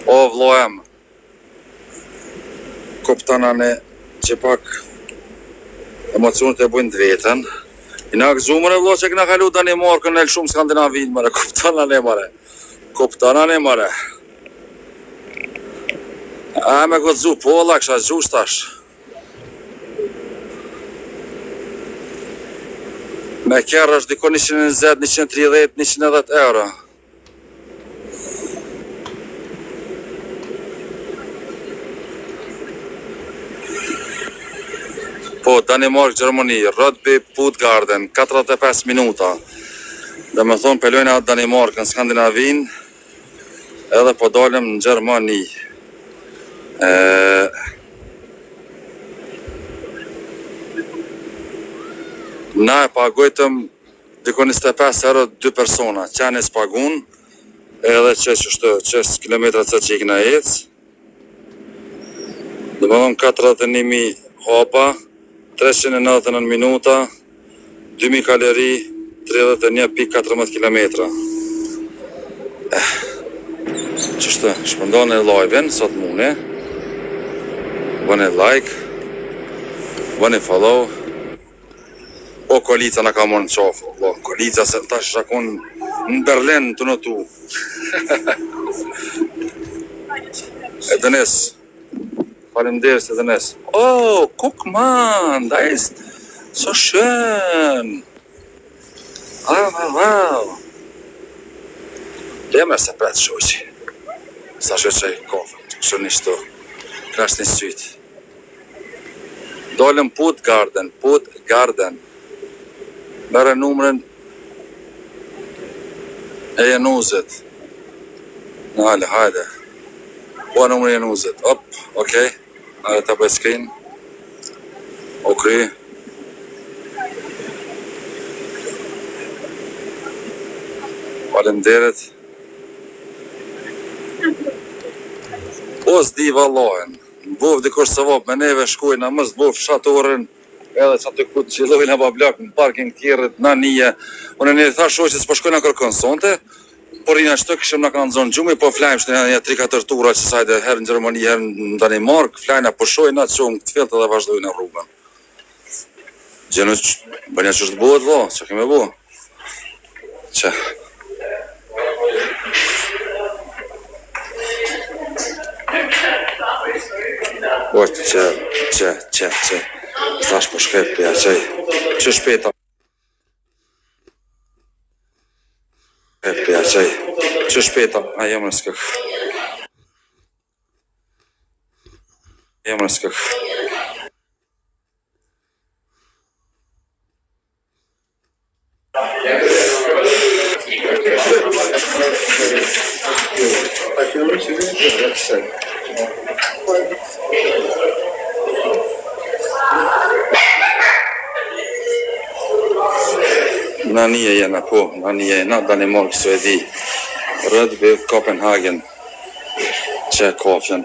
O vlojem, kuptana ne që pak emocionet e bujnë të vetën. I na gëzumën e vlo që këna kalu Danimarkën në shumë Skandinavin, mare, kuptana ne mare. Kuptana ne mare. A me gëzu, po la kësha gjush tash. Me kjerë është diko 120, 130, 110 euro. Po, Danimark, Gjermani, Rødby, Puttgarden, 45 minuta. Dhe me thonë pelojnë atë Danimark në Skandinavin, edhe po dalëm në Gjermani. Na e pagojtëm diko 25 euro 2 persona, qenë e s'pagun, edhe qështë kilometrat që i këna ecë. Dhe me thonë 41.000 hapa, 399 minuta, 2000 kalori, 31.14 kilometra. Qështë, shpëndon e live-in, sot mune. Bëne like, bëne follow. O, Kolica në ka morë në qafë, Kolica se ta shakon në Berlin të në tu. E Dënes, faleminderit e Dënes. Oh, guck man, da ist so schön. Wow. Lema se pret shoqi. Sa shoqe kofë, që kështë një shto, krasht një sytë. Dollëm Puttgarden. Mere numërin e Januzit. Nale, hajde. Po numërin e Januzit. Op, okej. Nale të bëj screen. O kry. Faleminderit. O s'di vallohen. Bov dikush se vop me neve shkojnë, a mës bov shatorën. Edhe që aty ku të qilojnë e bablak në parking tjerët, na nije. Unë e një thash shoqë që s'po shkojnë a kërkon sonte, por i në qëtë këshëm në kanë zonë gjumi, po flajmë shtë një 3-4 tura që sajde herë në Gjermani, herë në Danimark, flajnë a pushojnë atë që këtë fjellët edhe vazhdojnë në rrugën. Gjenu që, bënja që është bëhet, lo, që keme bo? Që? O, që. Thash po shkep, ja, që shpeta. Që shpeta, a jemë në skëk. Na nije jena, po, na nije jena, Danimark, Suedi, Rødby, Copenhagen, Tjekkofjen.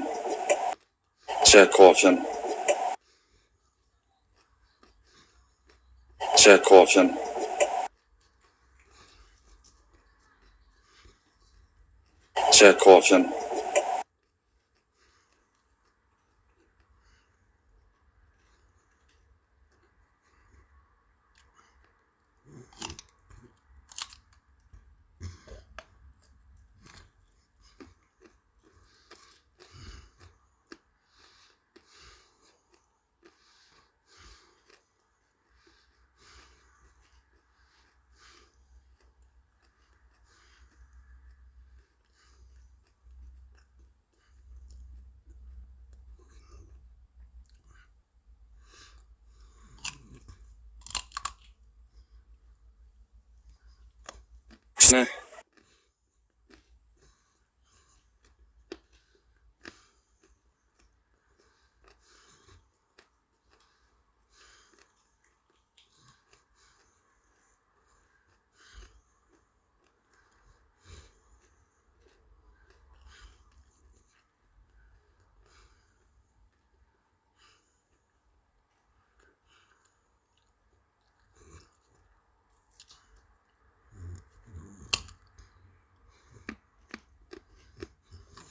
Ne?